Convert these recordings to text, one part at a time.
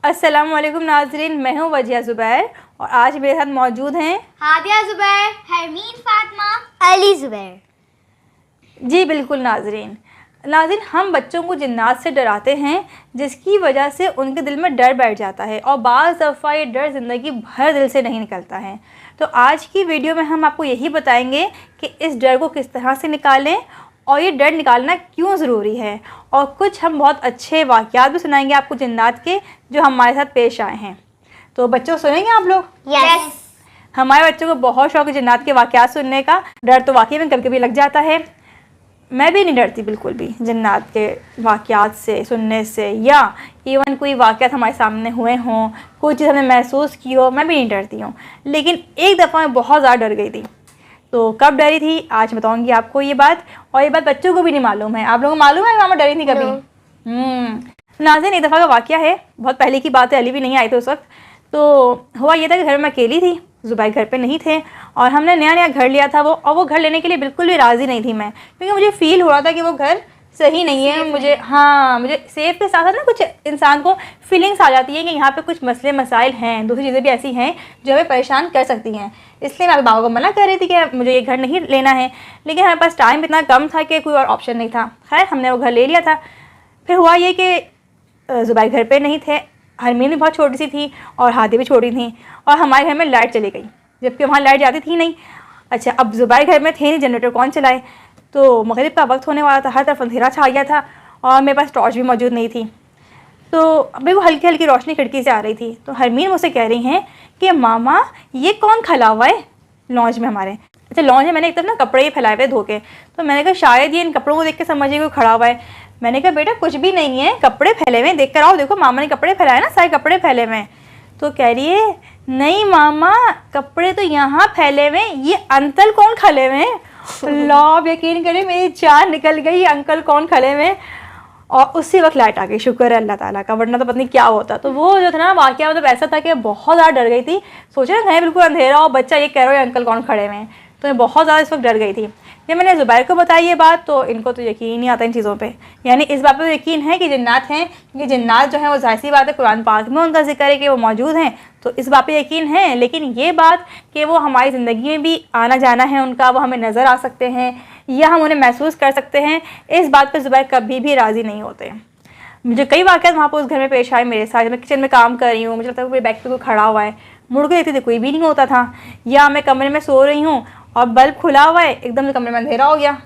अस्सलाम वालेकुम नाज़रीन, मैं हूँ वजिया ज़ुबैर और आज मेरे साथ मौजूद हैं हादिया ज़ुबैर, हरमीन फातिमा, अली ज़ुबैर। जी बिल्कुल नाज़रीन, हम बच्चों को जिन्नात से डराते हैं जिसकी वजह से उनके दिल में डर बैठ जाता है और बाज़ दफ़ा ये डर ज़िंदगी भर दिल से नहीं निकलता है। तो आज की वीडियो में हम आपको यही बताएंगे कि इस डर को किस तरह से निकालें और ये डर निकालना क्यों ज़रूरी है, और कुछ हम बहुत अच्छे वाक़यात भी सुनाएंगे आपको जिन्नात के जो हमारे साथ पेश आए हैं। तो बच्चों सुनेंगे आप लोग? यस। हमारे बच्चों को बहुत शौक है जिन्नात के वाक़यात सुनने का। डर तो वाकई में कभी कभी लग जाता है। मैं भी नहीं डरती बिल्कुल भी जिन्नात के वाक़यात से सुनने से, या इवन कोई वाक़यात हमारे सामने हुए हों, कोई चीज़ हमने महसूस की हो, मैं भी नहीं डरती हूँ। लेकिन एक दफ़ा मैं बहुत ज़्यादा डर गई थी। तो कब डरी थी आज बताऊँगी आपको ये बात, और ये बात बच्चों को भी नहीं मालूम है। आप लोगों को मालूम है मामा डरी थी कभी? नाज़रीन, एक दफ़ा का वाक़या है, बहुत पहले की बात है, अली भी नहीं आए थे उस वक्त। तो हुआ ये था कि घर में अकेली थी, ज़ुबैर घर पे नहीं थे और हमने नया नया घर लिया था वो घर लेने के लिए बिल्कुल भी राज़ी नहीं थी मैं, क्योंकि मुझे फ़ील हो रहा था कि वो घर सही नहीं है। मुझे सेफ़ के साथ साथ ना कुछ इंसान को फीलिंग्स आ जाती है कि यहाँ पे कुछ मसले मसाइल हैं, दूसरी चीज़ें भी ऐसी हैं जो हमें परेशान कर सकती हैं। इसलिए मैं बाबा को मना कर रही थी कि मुझे ये घर नहीं लेना है, लेकिन हमारे पास टाइम इतना कम था कि कोई और ऑप्शन नहीं था। खैर हमने वो घर ले लिया था। फिर हुआ ये कि ज़ुबैर घर पर नहीं थे, हरमीन भी बहुत छोटी सी थी और हादी भी छोटी थी, और हमारे घर में लाइट चली गई जबकि वहाँ लाइट जाती थी नहीं। अच्छा, अब ज़ुबैर घर में थे नहीं, जनरेटर कौन चलाए? तो मगरिब का वक्त होने वाला था, हर तरफ अंधेरा छा गया था और मेरे पास टॉर्च भी मौजूद नहीं थी। तो अभी वो हल्की हल्की रोशनी खिड़की से आ रही थी। तो हरमीन मुझसे कह रही हैं कि मामा ये कौन खड़ा हुआ है लॉन्च में हमारे? अच्छा, लॉन्च में मैंने एक तरफ ना कपड़े ही फैलाए हुए धो के, तो मैंने कहा शायद ये इन कपड़ों को देख के समझिए कोई खड़ा हुआ है। मैंने कहा बेटा कुछ भी नहीं है, कपड़े फैले हुए हैं, देख कर आओ, देखो मामा ने कपड़े फैलाए ना, सारे कपड़े फैले हुए हैं। तो कह रही है नहीं मामा कपड़े तो यहाँ फैले हुए हैं, ये अंकल कौन खड़े हुए हैं? अल्लाह, यकीन करें मेरी जान निकल गई, अंकल कौन खड़े हुए हैं। और उसी वक्त लाइट आ गई, शुक्र है अल्लाह ताला का, वरना तो पता नहीं क्या होता। तो वो जो था ना वाक़या, मतलब ऐसा था कि बहुत ज़्यादा डर गई थी। सोचा ना बिल्कुल अंधेरा और बच्चा ये कह रहा है अंकल कौन खड़े हुए हैं, तो मैं बहुत ज़्यादा इस वक्त डर गई थी। जब मैंने ज़ुबैर को बताई ये बात तो इनको तो यकीन नहीं आता इन चीज़ों पे, यानी इस बात पे यकीन है कि जिन्नात हैं। ये जिन्नात जो है वो ज़ाहिर सी बात है कुरान पाक में उनका जिक्र है कि वो मौजूद हैं, तो इस बात पे यकीन है। लेकिन ये बात कि वो हमारी ज़िंदगी में भी आना जाना है उनका, वो हमें नज़र आ सकते हैं या हम उन्हें महसूस कर सकते हैं, इस बात पर ज़ुबैर कभी भी राज़ी नहीं होते। मुझे कई वाक़यात वहाँ पर उस घर में पेश आए मेरे साथ। मैं किचन में काम कर रही हूँ, मुझे लगता है कोई बैग पे कोई खड़ा हुआ है, मुड़ के देखती थी कोई भी नहीं होता था, या मैं कमरे में सो रही हूँ और बल्ब खुला हुआ है, एकदम से कमरे में अंधेरा हो गया।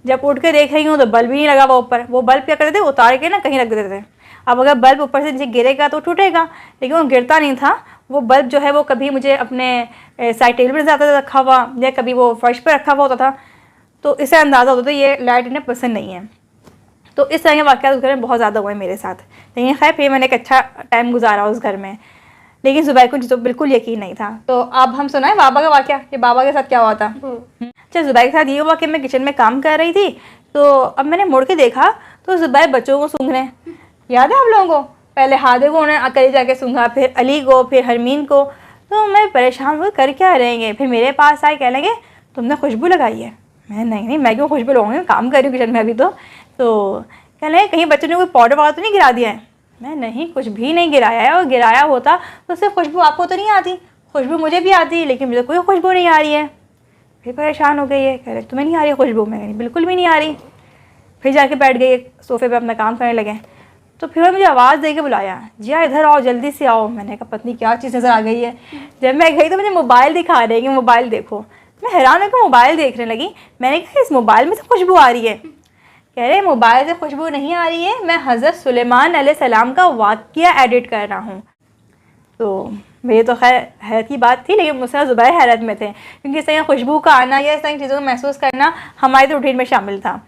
जब उठ के देख रही हूँ तो बल्ब ही नहीं लगा हुआ ऊपर। वो बल्ब क्या करते थे, उतार के ना कहीं रख देते थे। अब अगर बल्ब ऊपर से नीचे गिरेगा तो टूटेगा, लेकिन वो गिरता नहीं था। वो बल्ब जो है वो कभी मुझे अपने साइड टेबल पर ज़्यादा रखा हुआ या कभी वो फर्श पर रखा हुआ होता था, तो इससे अंदाज़ा होता था ये लाइट इन्हें पसंद नहीं है। तो इस तरह के वाक़यात उस घर में बहुत ज़्यादा हुए मेरे साथ। लेकिन खैर फिर मैंने एक अच्छा टाइम गुजारा उस घर में, लेकिन ज़ुबैर को तो बिल्कुल यकीन नहीं था। तो अब हम सुनाएं बाबा का वाक़या कि बाबा के साथ क्या हुआ था। अच्छा, ज़ुबैर के साथ ये हुआ कि मैं किचन में काम कर रही थी, तो अब मैंने मुड़ के देखा तो ज़ुबैर बच्चों को सूंघ रहे हैं। याद है आप लोगों को? पहले हादे को उन्हें अकेले जाके सूंघा, फिर अली को, फिर हरमीन को। तो मैं परेशान हुई कर क्या रहेंगे। फिर मेरे पास आए, कह लगे तुमने खुशबू लगाई है। मैं नहीं, मैं क्यों खुशबू लगाऊंगी, काम कर रही हूँ किचन में अभी। तो कह लगे कहीं बच्चों ने कोई पाउडर वाउडर तो नहीं गिरा दिया है? मैं नहीं, कुछ भी नहीं गिराया है, और गिराया होता तो उससे खुशबू आपको तो नहीं आती, खुशबू मुझे भी आती है, लेकिन मुझे कोई खुशबू नहीं आ रही है। फिर परेशान हो गई है, कह रहे तुम्हें नहीं आ रही है खुशबू? मैं नहीं, बिल्कुल भी नहीं आ रही। फिर जाके बैठ गई सोफे पे, अपना काम करने लगे। तो फिर मुझे आवाज़ दे के बुलाया, जिया इधर आओ, जल्दी से आओ। मैंने कहा पत्नी क्या चीज़ नज़र आ गई है। जब मैं गई तो मुझे मोबाइल दिखा रहे कि मोबाइल देखो। मैं हैरान होकर मोबाइल देखने लगी। मैंने कहा इस मोबाइल में से खुशबू आ रही है। कह रहे मोबाइल से खुशबू नहीं आ रही है, मैं हज़रत सुलेमान अलैहिस्सलाम का वाक़या एडिट कर रहा हूँ। तो मेरी तो खैर हैरत की बात थी, लेकिन मुझसे ज़ुबैर हैरत में थे, क्योंकि इस तरह खुशबू का आना या इस तरह की चीज़ों को महसूस करना हमारी तो रूटीन में शामिल था,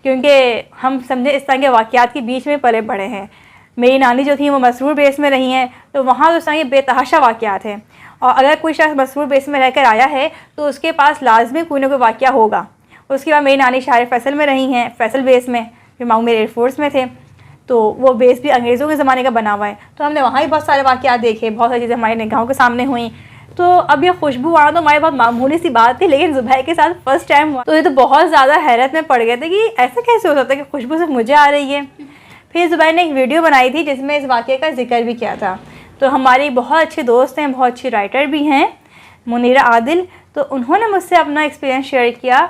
क्योंकि हम समझे इस तरह के वाक़यात के बीच में पले बड़े हैं। मेरी नानी जो थी वो मसरूर बेस में रही हैं, तो वहाँ तो इस तरह के बेतहाशा वाक़यात हैं, और अगर कोई शख्स मसरूर बेस में रहकर आया है तो उसके पास लाजमी कोई ना कोई वाक़या होगा। उसके बाद मेरी नानी शायर फैसल में रही हैं, फैसल बेस में, फिर माऊ मेरे एयरफोर्स में थे, तो वो बेस भी अंग्रेज़ों के ज़माने का बना हुआ है। तो हमने वहाँ ही बहुत सारे वाक़यात देखे, बहुत सारी चीज़ें हमारी निगाहों के सामने हुई। तो अब ये खुशबू आना तो हमारी बहुत मामूली सी बात थी, लेकिन ज़ुबैर के साथ फर्स्ट टाइम हुआ तो ये तो बहुत ज़्यादा हैरत में पड़ गए थे कि ऐसा कैसे हो सकता है कि खुशबू सिर्फ मुझे आ रही है। फिर ज़ुबैर ने एक वीडियो बनाई थी जिसमें इस वाक़े का जिक्र भी किया था। तो हमारी बहुत अच्छी दोस्त हैं, बहुत अच्छी राइटर भी हैं, मुनीरा आदिल। तो उन्होंने मुझसे अपना एक्सपीरियंस शेयर किया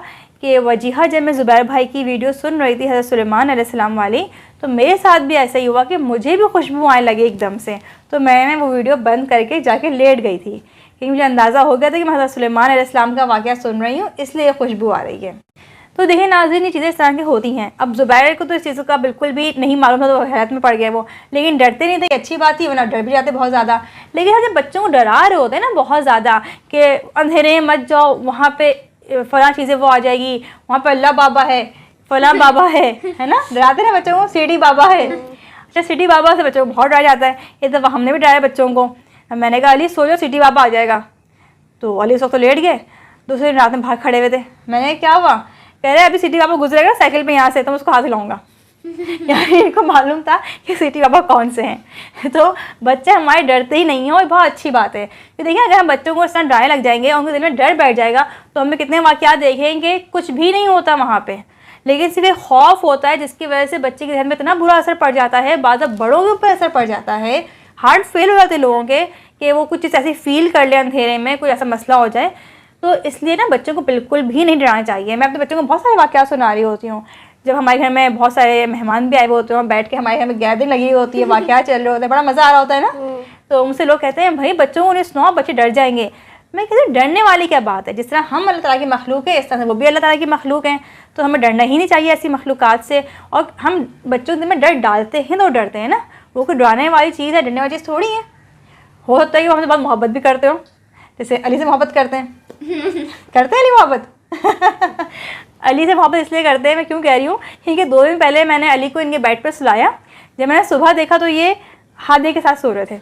कि वजीहा जब मैं ज़ुबैर भाई की वीडियो सुन रही थी हज़रत सुलेमान अलैहिस्सलाम वाली, तो मेरे साथ भी ऐसा ही हुआ कि मुझे भी खुशबू आने लगी एकदम से। तो मैंने वो वीडियो बंद करके जाके लेट गई थी, क्योंकि मुझे अंदाज़ा हो गया था कि मैं हज़रत सुलेमान अलैहिस्सलाम का वाक़या सुन रही हूँ, इसलिए खुशबू आ रही है। तो देखिए नाज़रीन, ये चीज़ें इस तरह की होती हैं। अब ज़ुबैर को तो इस चीज़ का बिल्कुल भी नहीं मालूम था, तो हैरत में पड़ गए वो, लेकिन डरते नहीं थे, अच्छी बात थी, वरना डर भी जाते बहुत ज़्यादा। लेकिन जब बच्चों को डरा रहे होते हैं ना बहुत ज़्यादा कि अंधेरे मत जाओ, वहाँ पे फ़लाँ चीज़ें वो आ जाएगी, वहाँ पर अल्लाह बाबा है, फ़लाँ बाबा है ना, डराते ना बच्चों को, सीढ़ी बाबा है। अच्छा, सीढ़ी बाबा से बच्चों को बहुत डर जाता है। एक दफ़ा हमने भी डराया बच्चों को। मैंने कहा अली सो जाओ, सीढ़ी बाबा आ जाएगा। तो अली उस वक्त तो लेट गए। दूसरे दिन रात में बाहर खड़े हुए थे। मैंने क्या हुआ? कह रहे अभी सिटी बाबा गुजरेगा साइकिल पे यहाँ से, तो मैं उसको हाथ हिलाऊंगा। यार इनको मालूम था कि सिटी बाबा कौन से हैं। तो बच्चे हमारे डरते ही नहीं हैं, और बहुत अच्छी बात है कि देखिए अगर हम बच्चों को इस तरह डराने लग जाएंगे और उनके दिल में डर बैठ जाएगा, तो हमें कितने वाक़यात देखेंगे कुछ भी नहीं होता वहाँ पे, लेकिन सिर्फ एक खौफ होता है जिसकी वजह से बच्चे के जहन में इतना बुरा असर पड़ जाता है, बाद में बड़ों के ऊपर असर पड़ जाता है, हार्ट फेल हो जाते हैं लोगों के कि वो कुछ चीज़ ऐसी फील कर ले अंधेरे में, कोई ऐसा मसला हो जाए। तो इसलिए ना बच्चों को बिल्कुल भी नहीं डराना चाहिए। मैं अपने बच्चों को बहुत सारे वाक़यात सुना रही होती हूँ। जब हमारे घर में बहुत सारे मेहमान भी आए हुए होते हैं, बैठ के हमारे घर में गैदरिंग लगी होती है, वाक़यात चल रहे होते हैं, बड़ा मज़ा आ रहा होता है ना। तो उनसे लोग कहते हैं भाई बच्चों को नहीं सुनाओ, बच्चे डर जाएंगे। मैं कहती हूँ डरने वाली क्या बात है, जिस तरह हम अल्लाह ताला की मखलूक है, इस तरह से वो भी अल्लाह ताला की मखलूक हैं। तो हमें डरना ही नहीं चाहिए ऐसी मखलूक़ात से। और हम बच्चों के दिल में डर डालते हैं तो डरते हैं ना, वो कोई डराने वाली चीज़ है, डरने वाली चीज़ थोड़ी है। हो सकता है कि हमसे बहुत मोहब्बत भी करते हो, जैसे अली से मोहब्बत करते हैं। करते हैं अली मोहब्बत? अली से मोहब्बत इसलिए करते हैं, मैं क्यों कह रही हूँ, क्योंकि 2 दिन पहले मैंने अली को इनके बेड पर सुलाया। जब मैंने सुबह देखा तो ये हादे के साथ सो रहे थे।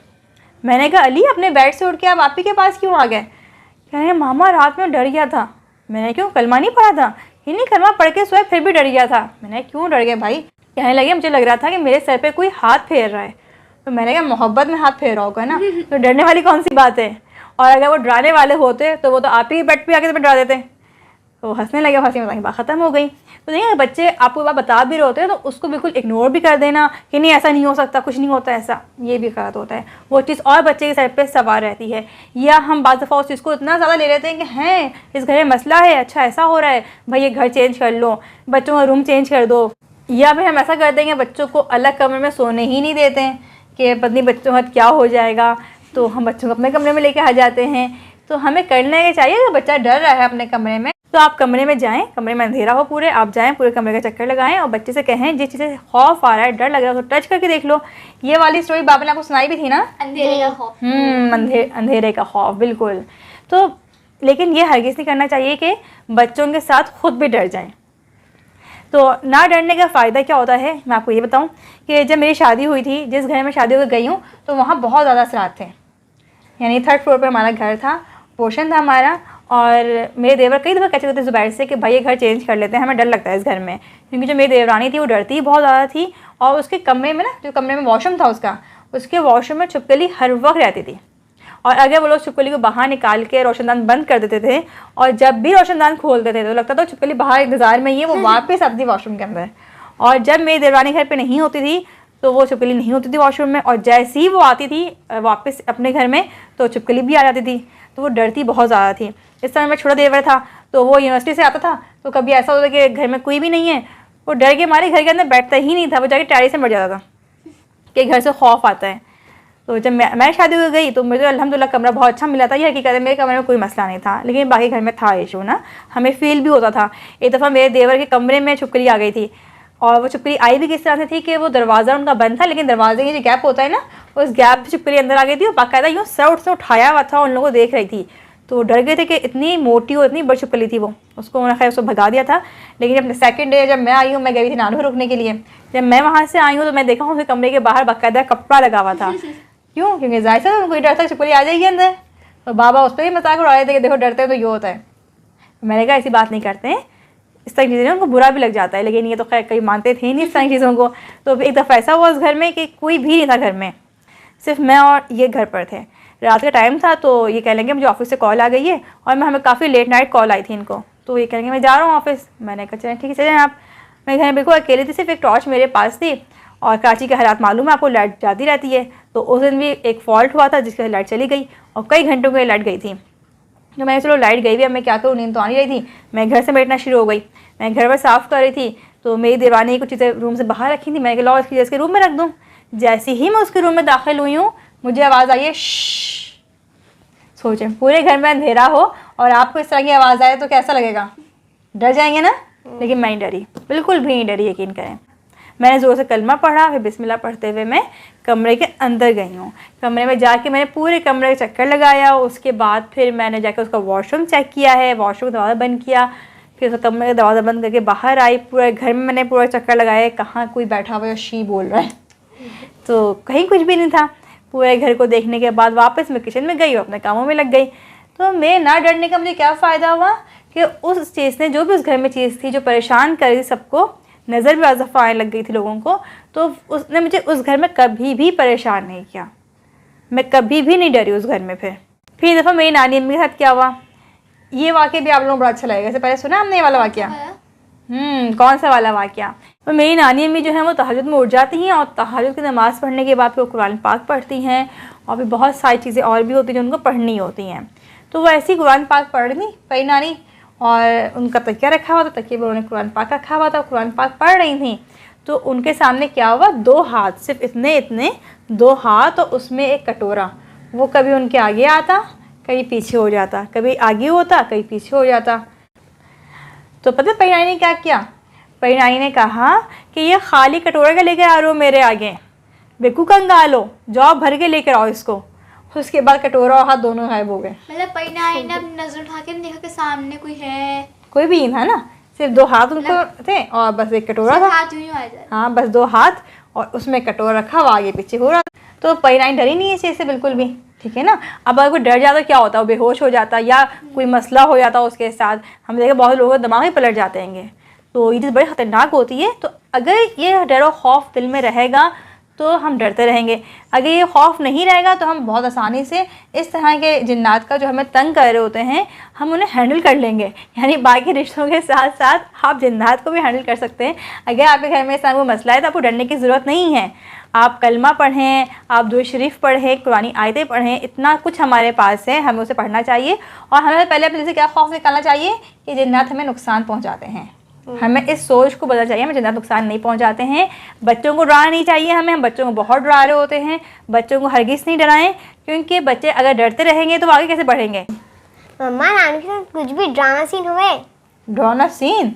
मैंने कहा अली अपने बेड से उठ के आप आपी के पास क्यों आ गए? कह रहे मामा रात में डर गया था। मैंने क्यों, कलमा नहीं पढ़ा था? कि नहीं कलमा पढ़ के सोए फिर भी डर गया था। मैंने क्यों डर गए भाई? कहने लगे मुझे लग रहा था कि मेरे सर पे कोई हाथ फेर रहा है। तो मैंने कहा मोहब्बत में हाथ फेर रहा होगा ना, तो डरने वाली कौन सी बात है? और अगर वो डराने वाले होते तो वो तो आप ही बेड पे आके तुम्हें डरा देते। तो हंसने लगे, हंसी मजाक की बात ख़त्म हो गई। तो देखिए बच्चे आपको बात बता भी रहे होते हैं तो उसको बिल्कुल इग्नोर भी कर देना कि नहीं ऐसा नहीं हो सकता, कुछ नहीं होता ऐसा, ये भी गलत होता है। वो चीज़ और बच्चे के सर पे सवार रहती है, या हम बाज़ दफ़ा उस चीज़ को इतना ज़्यादा ले लेते हैं कि हैं इस घर में मसला है, अच्छा ऐसा हो रहा है भाई ये घर चेंज कर लो, बच्चों का रूम चेंज कर दो। या फिर हम ऐसा कर देंगे बच्चों को अलग कमरे में सोने ही नहीं देते हैं कि पत्नी बच्चों का क्या हो जाएगा, तो हम बच्चों को अपने कमरे में लेके आ जाते हैं। तो हमें करना ये चाहिए कि बच्चा डर रहा है अपने कमरे में, तो आप कमरे में जाएं, कमरे में अंधेरा हो पूरे, आप जाएं पूरे कमरे का चक्कर लगाएं और बच्चे से कहें जिस चीज़ से खौफ आ रहा है, डर लग रहा है, तो टच करके देख लो। ये वाली स्टोरी बाबा ने आपको सुनाई भी थी ना, अंधेरे का खौफ। अंधेरे का खौफ, बिल्कुल। तो लेकिन ये हरगिज़ नहीं करना चाहिए कि बच्चों के साथ खुद भी डर जाएं। तो ना डरने का फ़ायदा क्या होता है, मैं आपको ये बताऊं कि जब मेरी शादी हुई थी, जिस घर में शादी होकर गई हूँ, तो वहाँ बहुत ज़्यादा असरात थे। यानी 3rd फ्लोर पर हमारा घर था, पोर्शन था हमारा, और मेरे देवर कई दफ़ा कह चुके थे ज़ुबैर से कि भाई ये घर चेंज कर लेते हैं, हमें डर लगता है इस घर में। क्योंकि जो मेरी देवरानी थी वो डरती बहुत ज़्यादा थी, और उसके कमरे में ना, जो कमरे में वॉशरूम था उसके वॉशरूम में छिपकली हर वक्त रहती थी। और अगर वो लोग छिपकली को बाहर निकाल के रोशनदान बंद कर देते थे, और जब भी रोशनदान खोलते थे तो लगता था छिपकली बाहर इंतज़ार में ही है, वो वापस आती थी वॉशरूम के अंदर। और जब मेरी देवरानी घर पे नहीं होती थी तो वो छिपकली नहीं होती थी वॉशरूम में, और जैसे ही वो आती थी वापस अपने घर में तो छिपकली भी आ जाती थी। तो वो डरती बहुत ज़्यादा थी। इस समय में छोटा देवर था, तो वो यूनिवर्सिटी से आता था, तो कभी ऐसा होता कि घर में कोई भी नहीं है, वो डर के मारे घर के अंदर बैठता ही नहीं था, वो जाके टैरिस में बैठ जाता था कि घर से खौफ आता है। तो जब मैं शादी हो गई तो मुझे अल्हम्दुलिल्लाह कमरा बहुत अच्छा मिला था। ये हकीकत है, मेरे कमरे में कोई मसला नहीं था, लेकिन बाकी घर में था इशू ना, हमें फील भी होता था। एक दफ़ा मेरे देवर के कमरे में छिपकली आ गई थी, और वो छिपकली आई भी किस तरह से थी कि वो दरवाज़ा उनका बंद था, लेकिन दरवाजे की जो गैप होता है ना, उस गैप से छिपकली अंदर आ गई थी, और बाकायदा यूँ सर से उठाया हुआ था, उन लोगों को देख रही थी। तो डर गए थे कि इतनी मोटी और इतनी बड़ी छिपकली थी वो, उसको उन्होंने खैर उसको भगा दिया था। लेकिन अपने 2nd डे जब मैं आई हूँ, मैं गई थी नानू रुकने के लिए, जब मैं वहाँ से आई हूँ तो मैं देखा हूँ उसके कमरे के बाहर बाकायदा कपड़ा लगा हुआ था। क्यों? क्योंकि जाहिर सा उनको डर था छिपकली आ जाएगी अंदर। तो बाबा उस पर भी मजाक उड़ा रहे थे कि देखो डरते हैं तो ये होता है। मैंने कहा ऐसी बात नहीं करते हैं, इस तरह की चीज़ें उनको बुरा भी लग जाता है, लेकिन ये तो खैर कई मानते थे नहीं इस तरह की चीज़ों को। तो एक दफ़ा ऐसा हुआ उस घर में कि कोई भी नहीं था घर में, सिर्फ मैं और ये घर पर थे। रात का टाइम था, तो ये कह लेंगे मुझे ऑफिस से कॉल आ गई है, और मैं हमें काफ़ी लेट नाइट कॉल आई थी इनको। तो ये कहेंगे मैं जा रहा हूँ ऑफिस। मैंने कहा चलें ठीक है चलें आप। मैं घर में बिल्कुल अकेली थी, सिर्फ एक टॉर्च मेरे पास थी, और कराची के हालात मालूम है आपको, लाइट जाती रहती है, तो उस दिन भी एक फॉल्ट हुआ था जिसकी वजह से लाइट चली गई और कई घंटों के लिए लाइट गई थी। तो मैं चलो लाइट गई भी, अब मैं क्या करूँ, नींद तो आ नहीं रही थी। मैं घर से बैठना शुरू हो गई, मैं घर पर साफ़ कर रही थी तो मेरी दीवानी कुछ चीज़ें रूम से बाहर रखी थी, मैंने कहा इसकी जैसे के रूम में रख दूँ। जैसे ही मैं उसके रूम में दाखिल हुई हूँ मुझे आवाज़ आई है श्श्श। सोचें पूरे घर में अंधेरा हो और आपको इस तरह की आवाज़ आए तो कैसा लगेगा, डर जाएंगे ना। लेकिन मैं नहीं डरी, बिल्कुल भी नहीं डरी, यकीन करें। मैंने ज़ोर से कलमा पढ़ा, फिर बिस्मिल्लाह पढ़ते हुए मैं कमरे के अंदर गई हूँ। कमरे में जाके मैंने पूरे कमरे का चक्कर लगाया। उसके बाद फिर मैंने जाकर उसका वॉशरूम चेक किया है, वॉशरूम का दरवाज़ा बंद किया, फिर उसका कमरे का दरवाज़ा बंद करके बाहर आई। पूरे घर में मैंने पूरा चक्कर लगाया, कहाँ कोई बैठा हुआ है शी बोल रहा है, तो कहीं कुछ भी नहीं था। पूरे घर को देखने के बाद वापस मैं किचन में गई और अपने कामों में लग गई। तो मैं ना डरने का मुझे क्या फ़ायदा हुआ कि उस चीज़ ने, जो भी उस घर में चीज़ थी जो परेशान कर रही थी सबको, नज़र भी आज़फ़ा आने लग गई थी लोगों को, तो उसने मुझे उस घर में कभी भी परेशान नहीं किया। मैं कभी भी नहीं डरी उस घर में। फिर दफ़ा मेरी नानी अम्मी के साथ क्या हुआ, ये वाक़या भी आप लोगों को बड़ा अच्छा लगेगा। इससे पहले सुना हमने ये वाला वाक़या? कौन सा वाला वाक़या? तो मेरी नानी अम्मी जो है वो तहज्जुद में उठ जाती हैं और तहज्जुद की नमाज़ पढ़ने के बाद फिर वो कुरान पाक पढ़ती हैं और भी बहुत सारी चीज़ें और भी होती हैं जो उनको पढ़नी होती हैं। तो वो ऐसी कुरान पाक पढ़ रही पई नानी, और उनका तकिया रखा हुआ था, तकिए पर उन्होंने कुरान पाक रखा हुआ था, कुरान पाक पढ़ रही थी। तो उनके सामने क्या हुआ, 2 हाथ, सिर्फ इतने 2 हाथ और उसमें एक कटोरा। वो कभी उनके आगे आता, कभी पीछे हो जाता, कभी आगे होता, कभी पीछे हो जाता। तो पता है परिणानी ने क्या किया? परिणानी ने कहा कि ये खाली कटोरा के लेकर आ रहे हो मेरे आगे, बेकू कंगालो, जाओ भर के लेकर आओ इसको। उसके बाद कटोरा और हाथ दोनों गायब हो गए। मतलब परिणानी ने अपनी नजर उठा के देखा कि सामने कोई है, कोई भी नहीं था ना, सिर्फ 2 हाथ उनको थे और बस एक कटोरा था। हाथ यूं आ जाए। हाँ, बस 2 हाथ और उसमें कटोरा रखा हुआ, आगे पीछे हो रहा। तो परिणानी डरी नहीं है इस चीज़ से बिल्कुल भी, ठीक है ना। अब अगर कोई डर जाता क्या होता, वो बेहोश हो जाता या कोई मसला हो जाता उसके साथ। हम देखें बहुत लोगों के दिमाग ही पलट जाते हैं, तो ये चीज़ बड़ी ख़तरनाक होती है। तो अगर ये डर और खौफ दिल में रहेगा तो हम डरते रहेंगे। अगर ये खौफ नहीं रहेगा तो हम बहुत आसानी से इस तरह के जिन्नात का जो हमें तंग कर रहे होते हैं हम उन्हें हैंडल कर लेंगे। यानी बाकी रिश्तों के साथ साथ आप जिन्नात को भी हैंडल कर सकते हैं। अगर आपके घर में इस तरह कोई मसला है तो आपको डरने की ज़रूरत नहीं है। आप कलमा पढ़ें, आप दुरूद शरीफ पढ़ें, कुरानी आयतें पढ़ें, इतना कुछ हमारे पास है, हमें उसे पढ़ना चाहिए। और हमें पहले अपने से क्या खौफ निकालना चाहिए कि जिन्नात हमें नुकसान पहुँचाते हैं। हमें इस सोच को बदलना चाहिए, हमें जिन्नात नुकसान नहीं पहुंचाते हैं। बच्चों को डराना नहीं चाहिए हमें, हम बच्चों को बहुत डरा रहे होते हैं। बच्चों को हरगिज़ नहीं डराएं, क्योंकि बच्चे अगर डरते रहेंगे तो आगे कैसे बढ़ेंगे। मम्मा नानू के साथ कुछ भी ड्रामा सीन हुए? ड्रामा सीन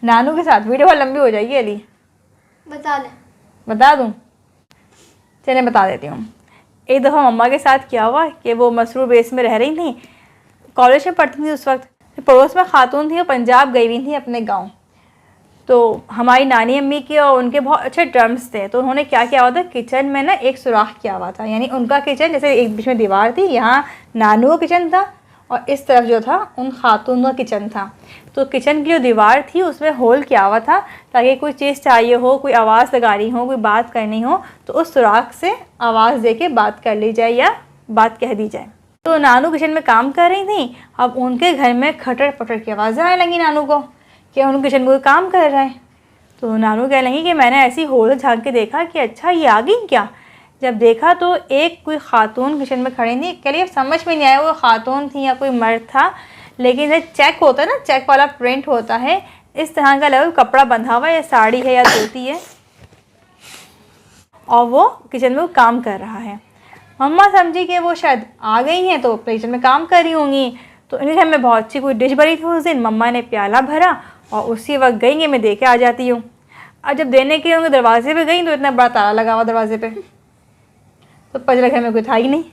नानू के साथ वीडियो बहुत लंबी हो जाएगी अली, बता ले। बता दूँ? चलिए बता देती हूँ। एक दफ़ा मम्मा के साथ क्या हुआ कि वो मसरूर बेस में रह रही थी, कॉलेज में पढ़ती थी उस वक्त। पड़ोस में खातून थी, वो पंजाब गई हुई थी अपने गांव। तो हमारी नानी अम्मी के और उनके बहुत अच्छे टर्म्स थे। तो उन्होंने क्या किया हुआ था, किचन में ना एक सुराख किया हुआ था। यानी उनका किचन जैसे एक बीच में दीवार थी, यहाँ नानू का किचन था और इस तरफ जो था उन खातून का किचन था। तो किचन की जो दीवार थी उसमें होल किया हुआ था ताकि कोई चीज़ चाहिए हो, कोई आवाज़ लगानी हो, कोई बात करनी हो तो उस सुराख से आवाज़ दे के बात कर ली जाए या बात कह दी जाए। तो नानू किचन में काम कर रही थी। अब उनके घर में खटर पटर की आवाज़ें आने लगी नानू को कि उन किचन में कोई काम कर रहा है। तो नानू कह लगी कि मैंने ऐसी होल झांक के देखा कि अच्छा ये आ गई क्या। जब देखा तो एक कोई खातून किचन में खड़ी थी। कह लिए समझ में नहीं आया वो खातून थी या कोई मर्द था, लेकिन जब चेक होता है ना, चेक वाला प्रिंट होता है, इस तरह का लगा कपड़ा बंधा हुआ है या साड़ी है या धोती है और वो किचन में वो काम कर रहा है। मम्मा समझी कि वो शायद आ गई हैं तो किचन में काम कर रही होंगी। तो इनके घर में बहुत अच्छी कोई डिश बनी थी उस दिन। मम्मा ने प्याला भरा और उसी वक्त गई कि मैं दे के आ जाती हूँ। और जब देने के होंगे दरवाजे पे गई तो इतना बड़ा ताला लगा हुआ दरवाजे पे, तो पजरा घर में कोई था ही नहीं।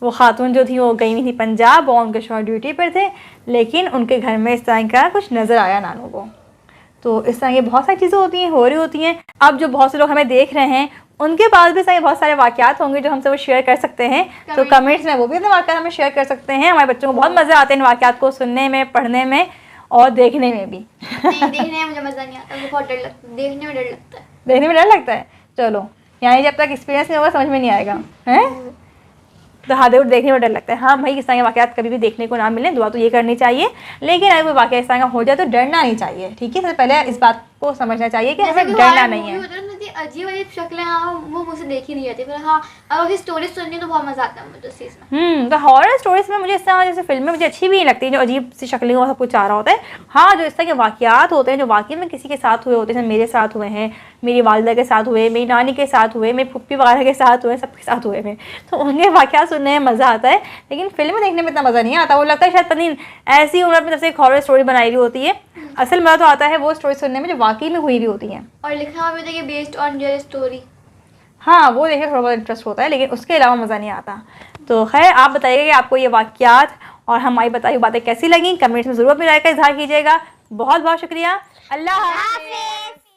वो खातून जो थी वो गई हुई थी पंजाब और उनके शौहर ड्यूटी पर थे, लेकिन उनके घर में इस तरह का कुछ नज़र आया नानू को। तो इस तरह की बहुत सारी चीज़ें होती हैं, हो रही होती हैं। अब जो बहुत से लोग हमें देख रहे हैं उनके पास भी सही बहुत सारे वाक़यात होंगे जो हमसे वो शेयर कर सकते हैं। तो कमेंट्स में वो भी अपने वाक़यात हमें शेयर कर सकते हैं। हमारे बच्चों को बहुत मज़ा आते हैं इन वाक़यात को सुनने में, पढ़ने में और देखने में भी। नहीं, देखने में मुझे मज़ा नहीं आता, मुझे बहुत डर लगता है। देखने में डर लगता है। देखने में डर लगता है। चलो, यानी जब तक एक्सपीरियंस नहीं होगा समझ में नहीं आएगा, हैं? तो हाँ जरूर देखने में डर लगता है। हाँ भाई, इस तरह के वाक़यात कभी भी देखने को ना मिले, दुआ तो ये करनी चाहिए। लेकिन अगर कोई वाक़या इस तरह का हो जाए तो डरना नहीं चाहिए, ठीक है। सबसे पहले इस बात को समझना चाहिए कि हमें डरना नहीं है। इतनी अजीब अजीब शक्लें हाँ वो मुझसे देखी नहीं जाती, पर हाँ अगर उसकी स्टोरी सुननी तो बहुत मजा आता है मुझे उस चीज़ में। तो हॉरर स्टोरीज में मुझे इस तरह जैसे फिल्में मुझे अच्छी भी नहीं लगती जो अजीब सी शक्लें और सब कुछ आ रहा होता है। हाँ, जो इस तरह के वाक़यात होते हैं जो वाकई में किसी के साथ हुए होते हैं, जैसे मेरे साथ हुए हैं, मेरी वालिदा के साथ हुए, मेरी नानी के साथ हुए, मेरी फुप्पी वगैरह के साथ हुए, सबके साथ हुए हैं, तो उनके वाक़यात सुनने में मज़ा आता है। लेकिन फिल्में देखने में इतना मज़ा नहीं आता। वो लगता है शायद पता नहीं ऐसी उन्होंने अपनी तरफ से एक हॉरर स्टोरी बनाई हुई होती है। असल मज़ा तो आता है वो स्टोरी सुनने में जो वाकई में हुई हुई होती हैं। और लिखा हुआ भी था कि बेस्ड ऑन रियल स्टोरी। हाँ, वो देखिए थोड़ा बहुत इंटरेस्ट होता है, लेकिन उसके अलावा मज़ा नहीं आता। तो खैर, आप बताइएगा कि आपको ये वाक़यात और हमारी बताई हुई बातें कैसी लगी, कमेंट्स में ज़रूर अपनी राय का इज़हार कीजिएगा। बहुत बहुत शुक्रिया। अल्लाह हाफ़िज़।